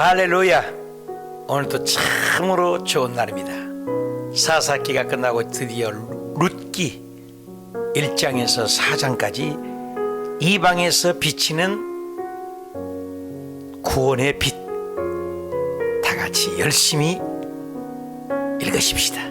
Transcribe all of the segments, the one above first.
할렐루야. 오늘도 참으로 좋은 날입니다. 사사기가 끝나고 드디어 룻기 1장에서 4장까지 이방에서 비치는 구원의 빛, 다 같이 열심히 읽으십시다.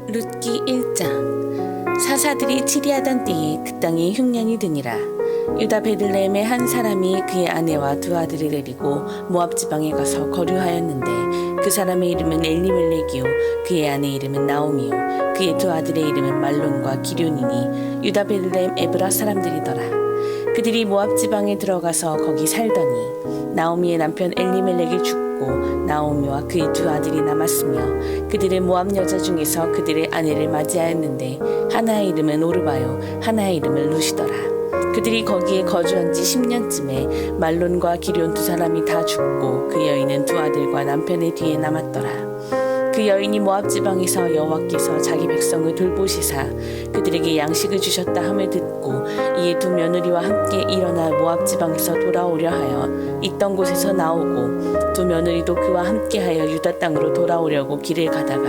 룻기 1장. 사사들이 치리하던 때에 그 땅에 흉년이 드니라. 유다 베들레헴의 한 사람이 그의 아내와 두 아들을 데리고 모압 지방에 가서 거류하였는데 그 사람의 이름은 엘리멜렉이요 그의 아내 이름은 나오미요 그의 두 아들의 이름은 말론과 기럐이니 유다 베들레헴 에브라 사람들이더라. 그들이 모압 지방에 들어가서 거기 살더니 나오미의 남편 엘리멜렉이 죽고 나오미와 그의 두 아들이 남았으며 그들의 모압 여자 중에서 그들의 아내를 맞이하였는데 하나의 이름은 오르바요 하나의 이름은 룻이더라. 그들이 거기에 거주한 지 10년쯤에 말론과 기럐 두 사람이 다 죽고 그 여인은 두 아들과 남편의 뒤에 남았더라. 그 여인이 모압 지방에서 여호와께서 자기 백성을 돌보시사 그들에게 양식을 주셨다 함을 듣고 이에 두 며느리와 함께 일어나 모압 지방에서 돌아오려 하여 있던 곳에서 나오고 두 며느리도 그와 함께하여 유다 땅으로 돌아오려고 길을 가다가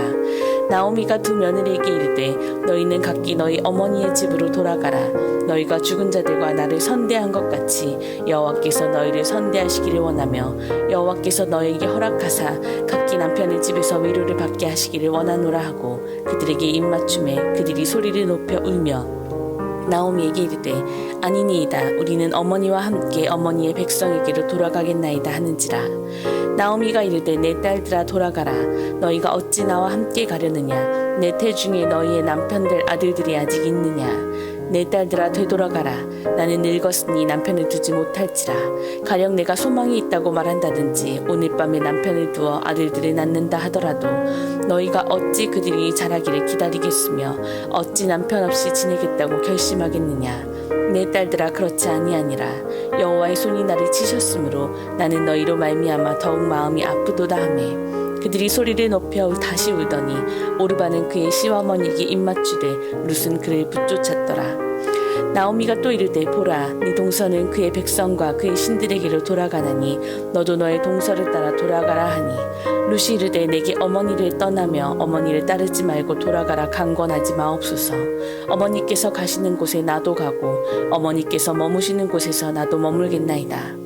나오미가 두 며느리에게 이르되 너희는 각기 너희 어머니의 집으로 돌아가라. 너희가 죽은 자들과 나를 선대한 것 같이 여호와께서 너희를 선대하시기를 원하며 여호와께서 너희에게 허락하사 각기 남편의 집에서 위로를 받게 하시기를 원하노라 하고 그들에게 입맞춤에 그들이 소리를 높여 울며 나오미에게 이르되 아니니이다. 우리는 어머니와 함께 어머니의 백성에게로 돌아가겠나이다 하는지라. 나오미가 이르되 내 딸들아 돌아가라. 너희가 어찌 나와 함께 가려느냐. 내 태중에 너희의 남편들 아들들이 아직 있느냐. 내 딸들아 되돌아가라. 나는 늙었으니 남편을 두지 못할지라. 가령 내가 소망이 있다고 말한다든지 오늘 밤에 남편을 두어 아들들을 낳는다 하더라도 너희가 어찌 그들이 자라기를 기다리겠으며 어찌 남편 없이 지내겠다고 결심하겠느냐. 내 딸들아 그렇지 아니하니라. 여호와의 손이 나를 치셨으므로 나는 너희로 말미암아 더욱 마음이 아프도다 하매 그들이 소리를 높여 다시 울더니 오르바는 그의 시어머니에게 입맞추되 룻은 그를 붙쫓았더라. 나오미가 또 이르되 보라 네 동서는 그의 백성과 그의 신들에게로 돌아가나니 너도 너의 동서를 따라 돌아가라 하니 룻이 이르되 내게 어머니를 떠나며 어머니를 따르지 말고 돌아가라 강권하지 마옵소서. 어머니께서 가시는 곳에 나도 가고 어머니께서 머무시는 곳에서 나도 머물겠나이다.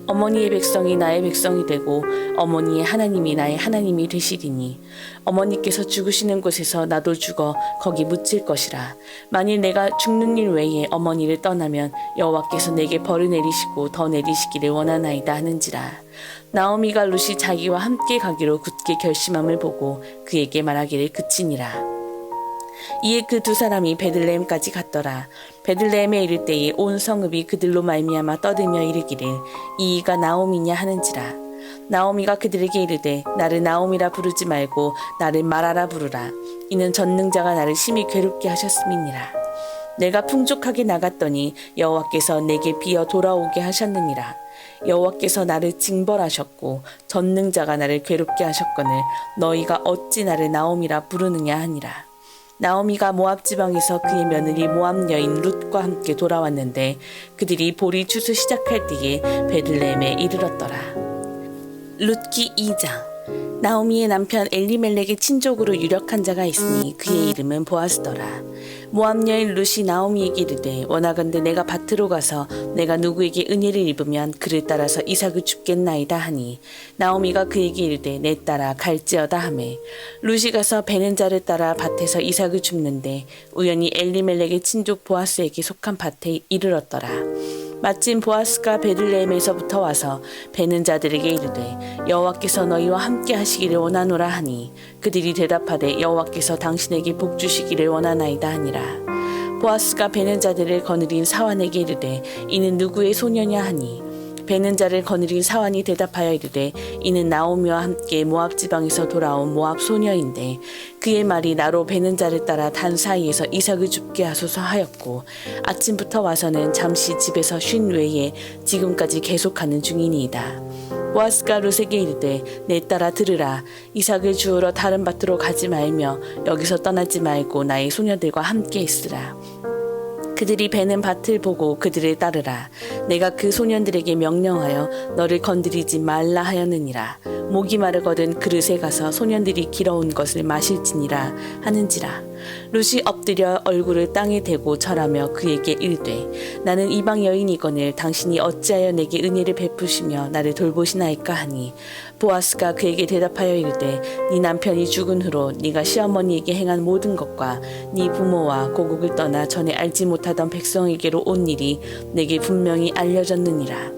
어머니의 백성이 나의 백성이 되고 어머니의 하나님이 나의 하나님이 되시리니 어머니께서 죽으시는 곳에서 나도 죽어 거기 묻힐 것이라. 만일 내가 죽는 일 외에 어머니를 떠나면 여호와께서 내게 벌을 내리시고 더 내리시기를 원하나이다 하는지라. 나오미가 룻이 자기와 함께 가기로 굳게 결심함을 보고 그에게 말하기를 그치니라. 이에 그 두 사람이 베들레헴까지 갔더라. 베들레헴에 이를 때에 온 성읍이 그들로 말미암아 떠들며 이르기를 이가 나오미냐 하는지라. 나오미가 그들에게 이르되 나를 나오미라 부르지 말고 나를 마라라 부르라. 이는 전능자가 나를 심히 괴롭게 하셨음이니라. 내가 풍족하게 나갔더니 여호와께서 내게 비어 돌아오게 하셨느니라. 여호와께서 나를 징벌하셨고 전능자가 나를 괴롭게 하셨거늘 너희가 어찌 나를 나오미라 부르느냐 하니라. 나오미가 모압 지방에서 그의 며느리 모압 여인 룻과 함께 돌아왔는데 그들이 보리 추수 시작할 때에 베들레헴에 이르렀더라. 룻기 2장. 나오미의 남편 엘리멜렉의 친족으로 유력한 자가 있으니 그의 이름은 보아스더라. 모압 여인 룻이 나오미에게 이르되 원하건대 내가 밭으로 가서 내가 누구에게 은혜를 입으면 그를 따라서 이삭을 줍겠나이다 하니 나오미가 그에게 이르되 내 딸아 갈지어다 하매 룻이 가서 베는 자를 따라 밭에서 이삭을 줍는데 우연히 엘리멜렉의 친족 보아스에게 속한 밭에 이르렀더라. 마침 보아스가 베들레헴에서부터 와서 베는 자들에게 이르되 여호와께서 너희와 함께 하시기를 원하노라 하니 그들이 대답하되 여호와께서 당신에게 복 주시기를 원하나이다 하니라. 보아스가 베는 자들을 거느린 사환에게 이르되 이는 누구의 소녀냐 하니 베는 자를 거느린 사환이 대답하여 이르되 이는 나오미와 함께 모압 지방에서 돌아온 모압 소녀인데 그의 말이 나로 베는 자를 따라 단 사이에서 이삭을 줍게 하소서 하였고 아침부터 와서는 잠시 집에서 쉰 외에 지금까지 계속하는 중이니이다. 보아스가 룻에게 이르되 내 딸아 들으라. 이삭을 주우러 다른 밭으로 가지 말며 여기서 떠나지 말고 나의 소녀들과 함께 있으라. 그들이 베는 밭을 보고 그들을 따르라. 내가 그 소년들에게 명령하여 너를 건드리지 말라 하였느니라. 목이 마르거든 그릇에 가서 소년들이 길어온 것을 마실지니라 하는지라. 룻이 엎드려 얼굴을 땅에 대고 절하며 그에게 이르되 나는 이방 여인이거늘 당신이 어찌하여 내게 은혜를 베푸시며 나를 돌보시나이까 하니 보아스가 그에게 대답하여 이르되 네 남편이 죽은 후로 네가 시어머니에게 행한 모든 것과 네 부모와 고국을 떠나 전에 알지 못하던 백성에게로 온 일이 내게 분명히 알려졌느니라.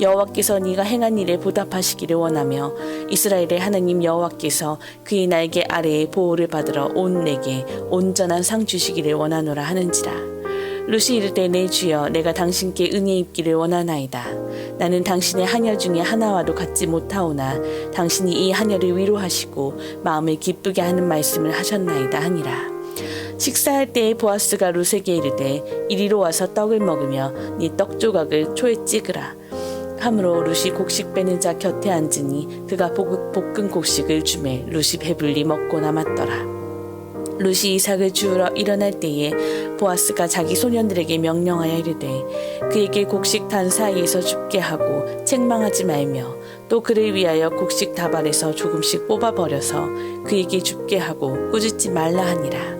여호와께서 네가 행한 일에 보답하시기를 원하며 이스라엘의 하나님 여호와께서 그의 날개 아래에 보호를 받으러 온 내게 온전한 상 주시기를 원하노라 하는지라. 룻이 이르되 내 주여 내가 당신께 은혜 입기를 원하나이다. 나는 당신의 하녀 중에 하나와도 같지 못하오나 당신이 이 하녀를 위로하시고 마음을 기쁘게 하는 말씀을 하셨나이다 하니라. 식사할 때에 보아스가 룻에게 이르되 이리로 와서 떡을 먹으며 네 떡 조각을 초에 찍으라. 함으로 룻이 곡식 빼는 자 곁에 앉으니 그가 볶은 곡식을 주매 룻이 배불리 먹고 남았더라. 룻이 이삭을 주우러 일어날 때에 보아스가 자기 소년들에게 명령하여 이르되 그에게 곡식 단 사이에서 줍게 하고 책망하지 말며 또 그를 위하여 곡식 다발에서 조금씩 뽑아버려서 그에게 줍게 하고 꾸짖지 말라 하니라.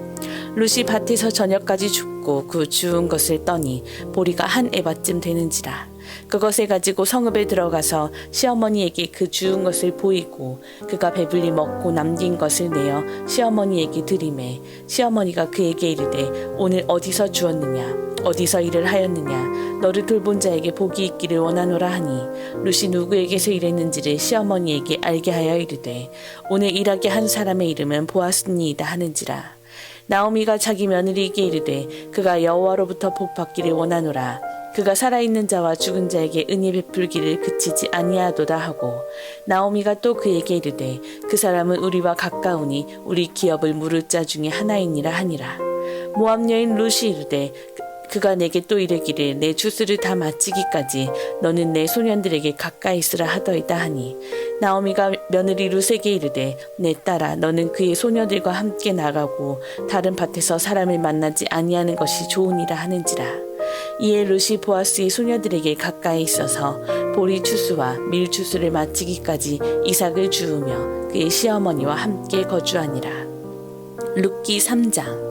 룻이 밭에서 저녁까지 줍고 그 주운 것을 떠니 보리가 한 에바쯤 되는지라. 그것을 가지고 성읍에 들어가서 시어머니에게 그 주운 것을 보이고 그가 배불리 먹고 남긴 것을 내어 시어머니에게 드리매 시어머니가 그에게 이르되 오늘 어디서 주었느냐 어디서 일을 하였느냐 너를 돌본 자에게 복이 있기를 원하노라 하니 룻이 누구에게서 일했는지를 시어머니에게 알게 하여 이르되 오늘 일하게 한 사람의 이름은 보아스니이다 하는지라. 나오미가 자기 며느리에게 이르되 그가 여호와로부터 복 받기를 원하노라. 그가 살아있는 자와 죽은 자에게 은혜 베풀기를 그치지 아니하도다 하고 나오미가 또 그에게 이르되 그 사람은 우리와 가까우니 우리 기업을 물을 자 중에 하나이니라 하니라. 모압 여인 룻이 이르되 그가 내게 또 이르기를 내 추수를 다 마치기까지 너는 내 소년들에게 가까이 있으라 하더이다 하니 나오미가 며느리 룻에게 이르되 내 딸아 너는 그의 소녀들과 함께 나가고 다른 밭에서 사람을 만나지 아니하는 것이 좋으니라 하는지라. 이에 룻이 보아스의 소녀들에게 가까이 있어서 보리 추수와 밀 추수를 마치기까지 이삭을 주우며 그의 시어머니와 함께 거주하니라. 룻기 3장.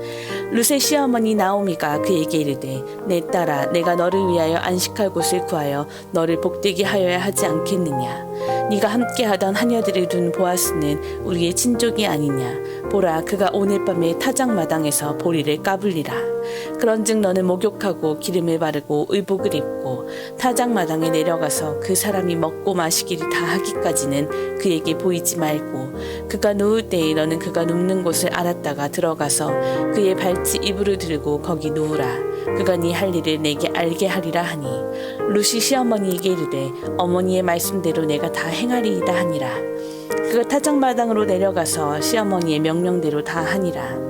룻의 시어머니 나오미가 그에게 이르되 내 딸아 내가 너를 위하여 안식할 곳을 구하여 너를 복되게 하여야 하지 않겠느냐. 네가 함께하던 하녀들을 둔 보아스는 우리의 친족이 아니냐. 보라 그가 오늘 밤에 타작마당에서 보리를 까불리라. 그런즉 너는 목욕하고 기름을 바르고 의복을 입고 타작마당에 내려가서 그 사람이 먹고 마시기를 다 하기까지는 그에게 보이지 말고 그가 누울 때에 너는 그가 눕는 곳을 알았다가 들어가서 그의 발치 이불을 들고 거기 누우라. 그가 네 할 일을 내게 알게 하리라 하니 룻이 시어머니에게 이르되 어머니의 말씀대로 내가 다 행하리이다 하니라. 그가 타작마당으로 내려가서 시어머니의 명령대로 다 하니라.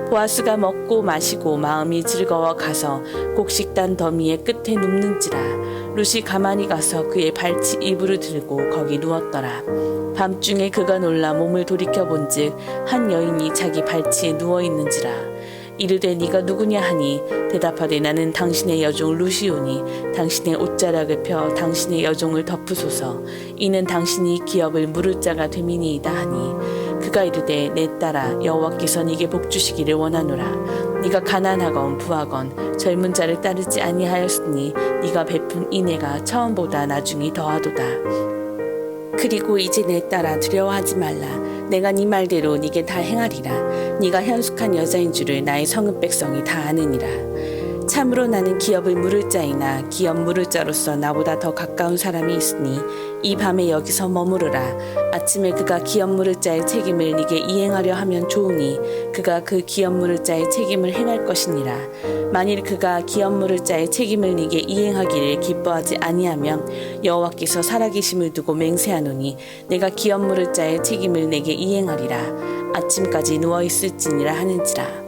보아스가 먹고 마시고 마음이 즐거워 가서 곡식단 더미의 끝에 눕는지라. 룻이 가만히 가서 그의 발치 이불을 들고 거기 누웠더라. 밤중에 그가 놀라 몸을 돌이켜본즉 한 여인이 자기 발치에 누워있는지라. 이르되 네가 누구냐 하니 대답하되 나는 당신의 여종 룻이오니 당신의 옷자락을 펴 당신의 여종을 덮으소서. 이는 당신이 기업을 물을 자가 됨이니이다 하니 그가 이르되 내 딸아 여호와께서 네게 복 주시기를 원하노라. 네가 가난하건 부하건 젊은 자를 따르지 아니하였으니 네가 베푼 인애가 처음보다 나중이 더하도다. 그리고 이제 내 딸아 두려워하지 말라. 내가 네 말대로 네게 다 행하리라. 네가 현숙한 여자인 줄을 나의 성읍 백성이 다 아느니라. 참으로 나는 기업을 물을 자이나 기업 물을 자로서 나보다 더 가까운 사람이 있으니 이 밤에 여기서 머무르라. 아침에 그가 기업 물을 자의 책임을 네게 이행하려 하면 좋으니 그가 그 기업 물을 자의 책임을 행할 것이니라. 만일 그가 기업 물을 자의 책임을 네게 이행하기를 기뻐하지 아니하면 여호와께서 살아계심을 두고 맹세하노니 내가 기업 물을 자의 책임을 내게 이행하리라. 아침까지 누워있을지니라 하는지라.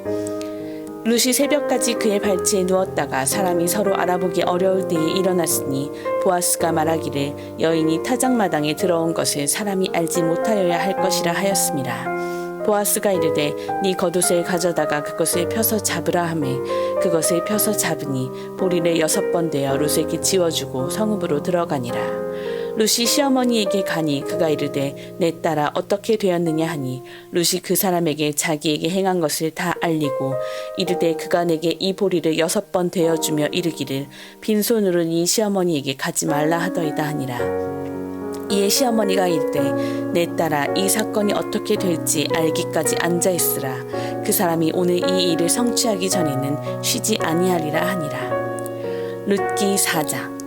룻이 새벽까지 그의 발치에 누웠다가 사람이 서로 알아보기 어려울 때에 일어났으니 보아스가 말하기를 여인이 타작마당에 들어온 것을 사람이 알지 못하여야 할 것이라 하였습니다. 보아스가 이르되 네 겉옷을 가져다가 그것을 펴서 잡으라 하매 그것을 펴서 잡으니 보리를 6번 되어 룻에게 지워주고 성읍으로 들어가니라. 룻이 시어머니에게 가니 그가 이르되 내 딸아 어떻게 되었느냐 하니 룻이 그 사람에게 자기에게 행한 것을 다 알리고 이르되 그가 내게 이 보리를 6번 되어주며 이르기를 빈손으로 네 시어머니에게 가지 말라 하더이다 하니라. 이에 시어머니가 이르되 내 딸아 이 사건이 어떻게 될지 알기까지 앉아있으라. 그 사람이 오늘 이 일을 성취하기 전에는 쉬지 아니하리라 하니라. 룻기 4장.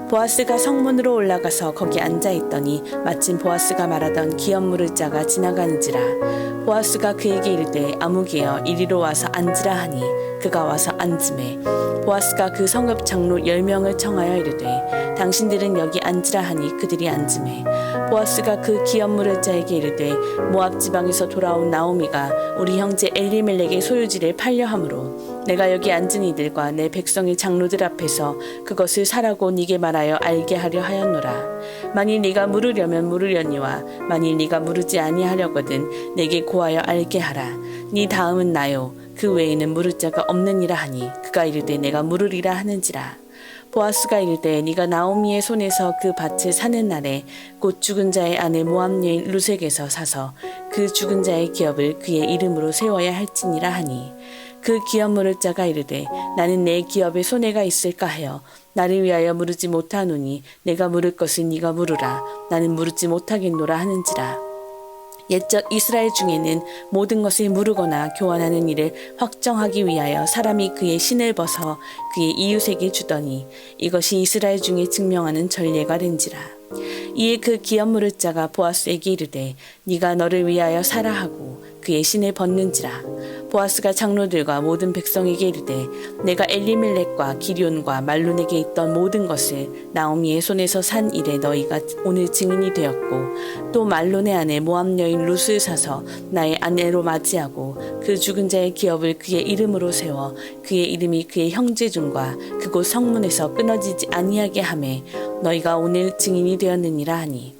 보아스가 성문으로 올라가서 거기 앉아있더니 마침 보아스가 말하던 기업 물을 자가 지나가는지라. 보아스가 그에게 이르되 아무개여 이리로 와서 앉으라 하니 그가 와서 앉으매 보아스가 그 성읍 장로 10명을 청하여 이르되 당신들은 여기 앉으라 하니 그들이 앉으매 보아스가 그 기업 물을 자에게 이르되 모압 지방에서 돌아온 나오미가 우리 형제 엘리멜렉의 소유지를 팔려 함으로 내가 여기 앉은 이들과 내 백성의 장로들 앞에서 그것을 사라고 네게 말하여 알게 하려 하였노라. 만일 네가 물으려면 물으려니와 만일 네가 물으지 아니하려거든 내게 고하여 알게 하라. 네 다음은 나요. 그 외에는 물을 자가 없느니라 하니 그가 이르되 내가 물으리라 하는지라. 보아스가 이르되 네가 나오미의 손에서 그 밭을 사는 날에 곧 죽은 자의 아내 모압 여인 룻에게서 사서 그 죽은 자의 기업을 그의 이름으로 세워야 할지니라 하니 그 기업 물을 자가 이르되 나는 내 기업에 손해가 있을까 하여 나를 위하여 물으지 못하노니 내가 물을 것을 네가 물으라. 나는 물으지 못하겠노라 하는지라. 옛적 이스라엘 중에는 모든 것을 물으거나 교환하는 일을 확정하기 위하여 사람이 그의 신을 벗어 그의 이웃에게 주더니 이것이 이스라엘 중에 증명하는 전례가 된지라. 이에 그 기업 물을 자가 보아스에게 이르되 네가 너를 위하여 사라 하고 그의 신을 벗는지라. 보아스가 장로들과 모든 백성에게 이르되 내가 엘리멜렉과 기럐과 말론에게 있던 모든 것을 나오미의 손에서 산 일에 너희가 오늘 증인이 되었고 또 말론의 아내 모압 여인 룻을 사서 나의 아내로 맞이하고 그 죽은 자의 기업을 그의 이름으로 세워 그의 이름이 그의 형제 중과 그곳 성문에서 끊어지지 아니하게 하매 너희가 오늘 증인이 되었느니라 하니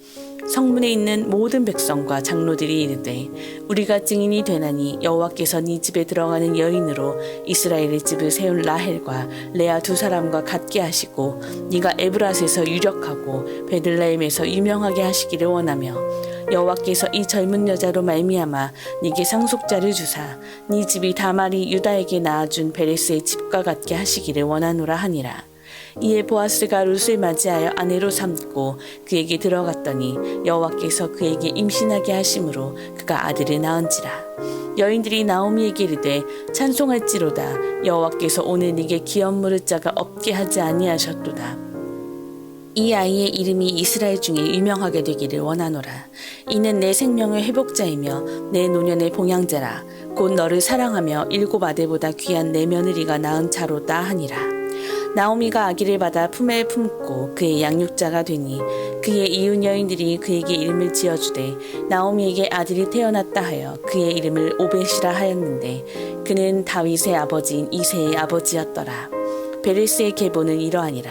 성문에 있는 모든 백성과 장로들이 이르되 우리가 증인이 되나니 여호와께서 네 집에 들어가는 여인으로 이스라엘의 집을 세운 라헬과 레아 두 사람과 같게 하시고 네가 에브랏에서 유력하고 베들레헴에서 유명하게 하시기를 원하며 여호와께서 이 젊은 여자로 말미암아 네게 상속자를 주사 네 집이 다말이 유다에게 낳아준 베레스의 집과 같게 하시기를 원하노라 하니라. 이에 보아스가 룻을 맞이하여 아내로 삼고 그에게 들어갔더니 여호와께서 그에게 임신하게 하심으로 그가 아들을 낳은지라. 여인들이 나오미에게 이르되 찬송할지로다. 여호와께서 오늘 네게 기업 물을 자가 없게 하지 아니하셨도다. 이 아이의 이름이 이스라엘 중에 유명하게 되기를 원하노라. 이는 내 생명의 회복자이며 내 노년의 봉양자라. 곧 너를 사랑하며 7 아들보다 귀한 내 며느리가 낳은 자로다 하니라. 나오미가 아기를 받아 품에 품고 그의 양육자가 되니 그의 이웃 여인들이 그에게 이름을 지어주되 나오미에게 아들이 태어났다 하여 그의 이름을 오벳이라 하였는데 그는 다윗의 아버지인 이새의 아버지였더라. 베레스의 계보는 이러하니라.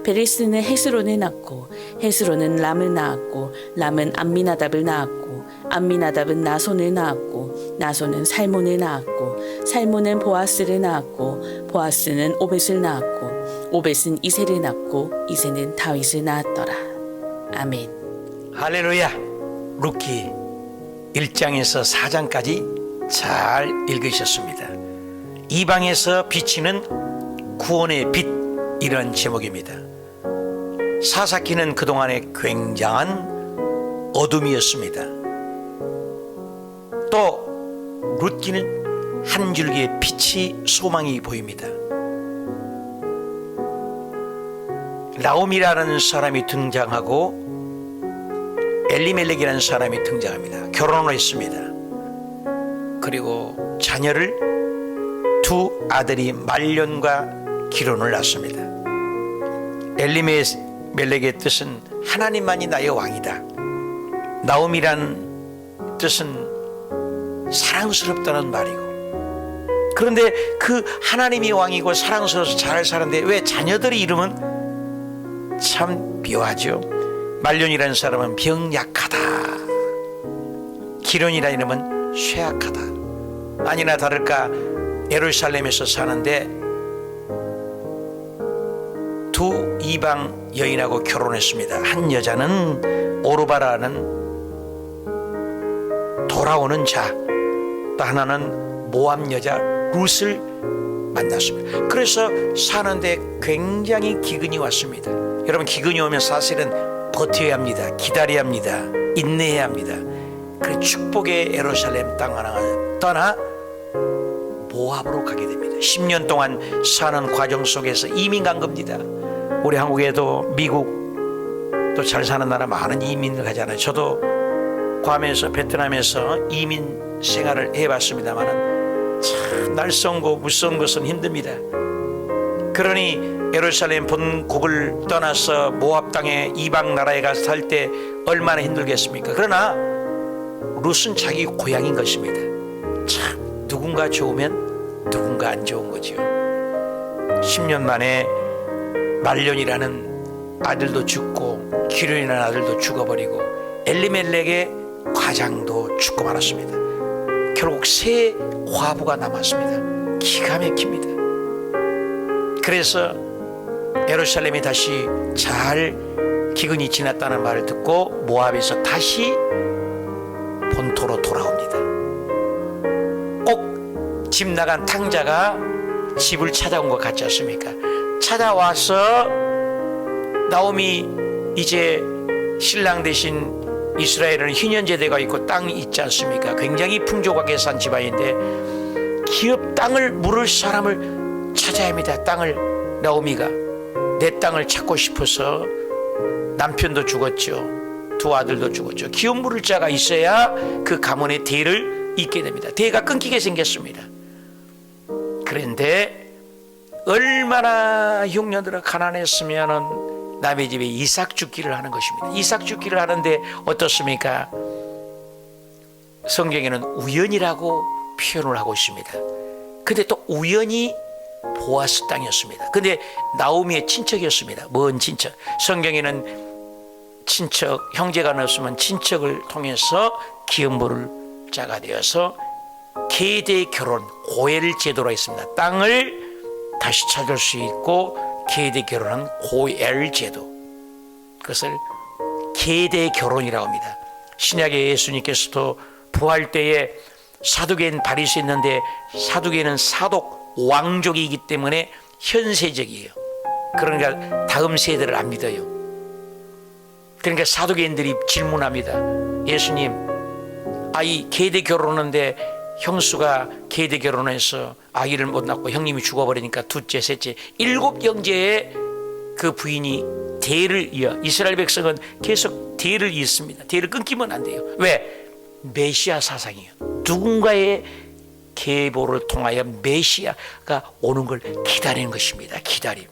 베레스는 헤스론을 낳고 헤스론은 람을 낳았고 람은 암미나답을 낳았고 암미나답은 나손을 낳았고 나손은 살몬을 낳았고 살몬은 보아스를 낳았고 보아스는 오벳을 낳았고 오벳은 이새를 낳고 이새는 다윗을 낳았더라. 아멘. 할렐루야. 룻기 1장에서 4장까지 잘 읽으셨습니다. 이방에서 비치는 구원의 빛, 이런 제목입니다. 사사기는 그동안의 굉장한 어둠이었습니다. 또 룻기는 한 줄기의 빛이 소망이 보입니다. 나오미라는 사람이 등장하고 엘리멜렉이라는 사람이 등장합니다. 결혼을 했습니다. 그리고 자녀를 두 아들이 말론과 기론을 낳습니다. 엘리멜렉의 뜻은 하나님만이 나의 왕이다. 나오미란 뜻은 사랑스럽다는 말이고, 그런데 그 하나님이 왕이고 사랑스러워서 잘 사는데 왜 자녀들의 이름은 참 묘하죠. 말론이라는 사람은 병약하다. 기론이라는 이름은 쇠약하다. 아니나 다를까 예루살렘에서 사는데 두 이방 여인하고 결혼했습니다. 한 여자는 오르바라는 돌아오는 자, 또 하나는 모압 여자 룻을 만났습니다. 그래서 사는데 굉장히 기근이 왔습니다. 여러분, 기근이 오면 사실은 버텨야 합니다. 기다려야 합니다. 인내해야 합니다. 그 축복의 예루살렘 땅 하나가 떠나 모압으로 가게 됩니다. 10년 동안 사는 과정 속에서 이민 간 겁니다. 우리 한국에도 미국 또 잘 사는 나라 많은 이민을 가잖아요. 저도 괌에서 베트남에서 이민 생활을 해봤습니다만 참 날성고 무서운 것은 힘듭니다. 그러니 예루살렘 본국을 떠나서 모압 땅에 이방 나라에 가서 살 때 얼마나 힘들겠습니까? 그러나 룻은 자기 고향인 것입니다. 참 누군가 좋으면 누군가 안 좋은 거죠. 10년 만에 말년이라는 아들도 죽고 기련이라는 아들도 죽어버리고 엘리멜렉의 과장도 죽고 말았습니다. 결국 세 과부가 남았습니다. 기가 막힙니다. 그래서 예루살렘이 다시 잘 기근이 지났다는 말을 듣고 모압에서 다시 본토로 돌아옵니다. 꼭 집 나간 탕자가 집을 찾아온 것 같지 않습니까? 찾아와서 나오미 이제 신랑 대신 이스라엘은 희년제대가 있고 땅이 있지 않습니까? 굉장히 풍족하게 산 집안인데 기업 땅을 물을 사람을 찾아야 합니다. 땅을 나오미가 내 땅을 찾고 싶어서 남편도 죽었죠. 두 아들도 죽었죠. 기업 물을 자가 있어야 그 가문의 대를 잇게 됩니다. 대가 끊기게 생겼습니다. 그런데 얼마나 흉년들은 가난했으면은 남의 집에 이삭 죽기를 하는 것입니다. 이삭 죽기를 하는데 어떻습니까? 성경에는 우연이라고 표현을 하고 있습니다. 근데 또 우연히 보아스 땅이었습니다. 근데 나오미의 친척이었습니다. 먼 친척. 성경에는 친척, 형제가 없으면 친척을 통해서 기업물을 자가 되어서 계대 결혼, 고엘 제도로 있습니다. 땅을 다시 찾을 수 있고 계대 결혼은 고엘 제도. 그것을 계대 결혼이라고 합니다. 신약의 예수님께서도 부활 때에 사두개인 바리새 있는데 사두개는 사독 왕족이기 때문에 현세적이에요. 그러니까 다음 세대를 안 믿어요. 그러니까 사두개인들이 질문합니다. 예수님, 아이 계대 결혼하는데 형수가 계대 결혼해서 아기를 못 낳고 형님이 죽어버리니까 둘째, 셋째, 7 형제의 그 부인이 대를 이어. 이스라엘 백성은 계속 대를 잇습니다. 대를 끊기면 안 돼요. 왜? 메시아 사상이에요. 누군가의 계보를 통하여 메시아가 오는 걸 기다리는 것입니다. 기다림.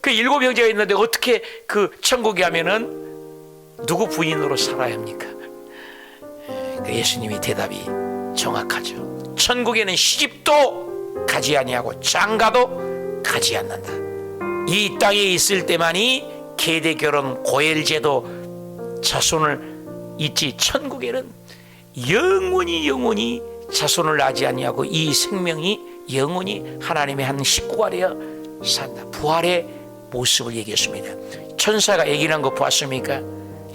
그 7 형제가 있는데 어떻게 그 천국에 하면은 누구 부인으로 살아야 합니까? 예수님이 대답이 정확하죠. 천국에는 시집도 가지 아니하고 장가도 가지 않는다. 이 땅에 있을 때만이 계대 결혼 고엘 제도 자손을 잇지, 천국에는 영원히 자손을 낳지 아니하고 이 생명이 영원히 하나님의 한 식구가 되어 산다. 부활의 모습을 얘기했습니다. 천사가 얘기한 거 보았습니까?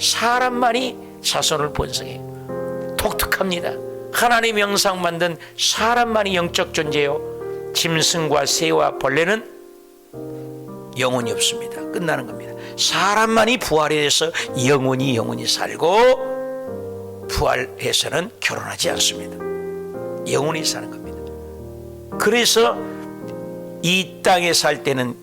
사람만이 자손을 번성해요. 독특합니다. 하나님 형상 만든 사람만이 영적 존재요. 짐승과 새와 벌레는 영혼이 없습니다. 끝나는 겁니다. 사람만이 부활해서 영원히 살고 부활해서는 결혼하지 않습니다. 영원히 사는 겁니다. 그래서 이 땅에 살 때는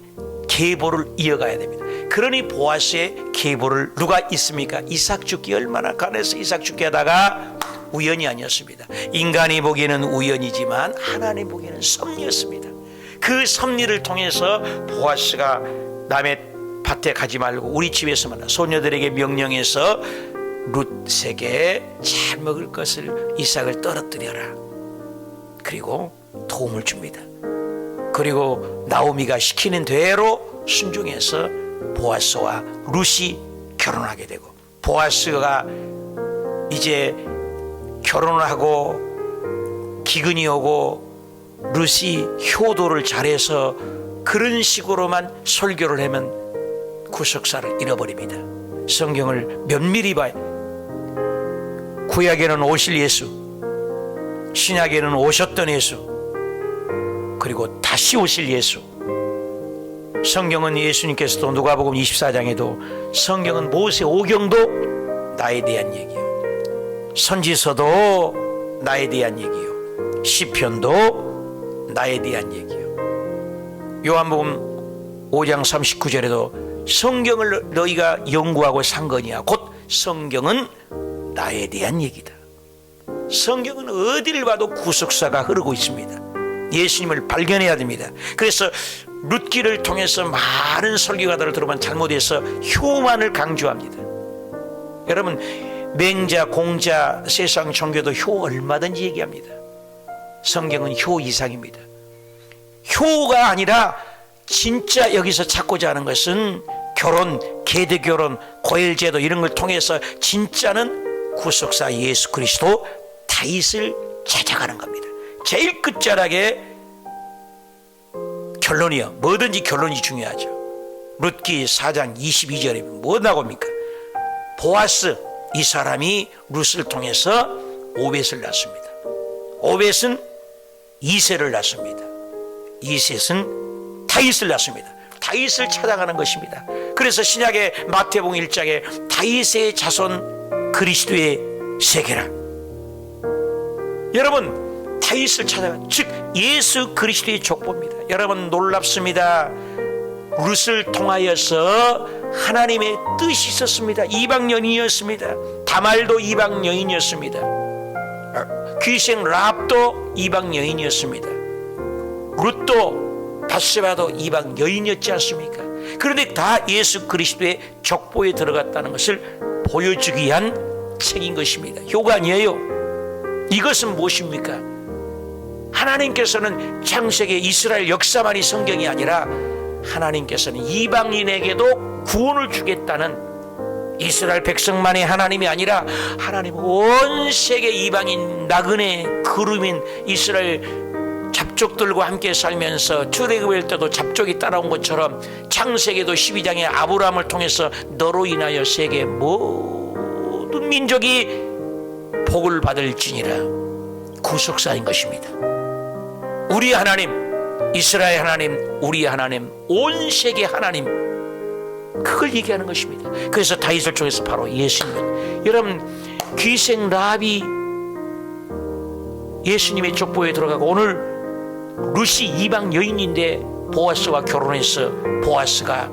계보를 이어가야 됩니다. 그러니 보아스의 계보를 누가 있습니까? 이삭 죽기 얼마나 간해서 이삭 죽기 하다가 우연이 아니었습니다. 인간이 보기에는 우연이지만 하나님 보기에는 섭리였습니다. 그 섭리를 통해서 보아스가 남의 밭에 가지 말고 우리 집에서 만나 소녀들에게 명령해서 룻에게 잘 먹을 것을 이삭을 떨어뜨려라. 그리고 도움을 줍니다. 그리고 나오미가 시키는 대로 순종해서 보아스와 룻이 결혼하게 되고, 보아스가 이제 결혼을 하고 기근이 오고 룻이 효도를 잘해서 그런 식으로만 설교를 하면 구속사를 잃어버립니다. 성경을 면밀히 봐요. 구약에는 오실 예수, 신약에는 오셨던 예수, 그리고 다시 오실 예수. 성경은 예수님께서도 누가복음 24장에도 성경은 모세 오경도 나에 대한 얘기예요. 선지서도 나에 대한 얘기예요. 시편도 나에 대한 얘기예요. 요한복음 5장 39절에도 성경을 너희가 연구하고 상거니와 곧 성경은 나에 대한 얘기다. 성경은 어디를 봐도 구속사가 흐르고 있습니다. 예수님을 발견해야 됩니다. 그래서 룻기를 통해서 많은 설교가들을 들어보면 잘못해서 효만을 강조합니다. 여러분, 맹자, 공자, 세상 종교도 효 얼마든지 얘기합니다. 성경은 효 이상입니다. 효가 아니라 진짜 여기서 찾고자 하는 것은 결혼, 계대결혼, 고엘제도 이런 걸 통해서 진짜는 구속사 예수 그리스도 다윗을 찾아가는 겁니다. 제일 끝자락에 결론이요. 뭐든지 결론이 중요하죠. 룻기 4장 22절에 뭐 나옵니까? 보아스, 이 사람이 룻을 통해서 오벳을 낳습니다. 오벳은 이새를 낳습니다. 이셋은 다윗을 낳습니다. 다윗을 찾아가는 것입니다. 그래서 신약의 마태복음 1장에 다윗의 자손 그리스도의 세계라. 여러분, 다윗을 찾아가, 즉 예수 그리스도의 족보입니다. 여러분, 놀랍습니다. 룻을 통하여서 하나님의 뜻이 있었습니다. 이방 여인이었습니다. 다말도 이방 여인이었습니다. 귀생 랍도 이방 여인이었습니다. 룻도 바세바도 이방 여인이었지 않습니까? 그런데 다 예수 그리스도의 족보에 들어갔다는 것을 보여주기 위한 책인 것입니다. 효가 아니에요. 이것은 무엇입니까? 하나님께서는 창세기 이스라엘 역사만이 성경이 아니라 하나님께서는 이방인에게도 구원을 주겠다는, 이스라엘 백성만의 하나님이 아니라 하나님 온 세계 이방인 나그네 그루민 이스라엘 잡족들과 함께 살면서 출애굽할 때도 잡족이 따라온 것처럼 창세기도 12장에 아브라함을 통해서 너로 인하여 세계 모든 민족이 복을 받을지니라 구속사인 것입니다. 우리 하나님, 이스라엘 하나님, 우리 하나님, 온 세계 하나님, 그걸 얘기하는 것입니다. 그래서 다윗을 통해서 바로 예수님. 여러분, 귀생 랍이 예수님의 족보에 들어가고 오늘 룻이 이방 여인인데 보아스와 결혼해서 보아스가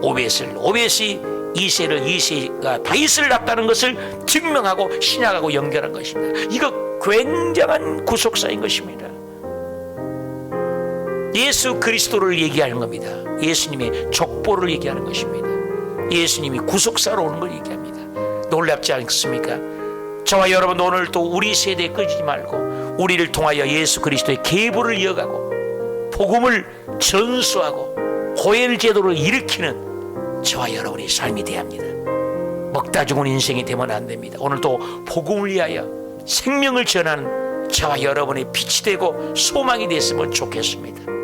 오벳을, 오벳이 이새를, 이새가 다윗을 낳았다는 것을 증명하고 신약하고 연결한 것입니다. 이거 굉장한 구속사인 것입니다. 예수 그리스도를 얘기하는 겁니다. 예수님의 족보를 얘기하는 것입니다. 예수님이 구속사로 오는 걸 얘기합니다. 놀랍지 않습니까? 저와 여러분, 오늘 또 우리 세대에 끄지 말고 우리를 통하여 예수 그리스도의 계보를 이어가고 복음을 전수하고 고엘 제도를 일으키는 저와 여러분의 삶이 되어야 합니다. 먹다 죽은 인생이 되면 안 됩니다. 오늘도 복음을 위하여 생명을 전하는 저와 여러분의 빛이 되고 소망이 됐으면 좋겠습니다.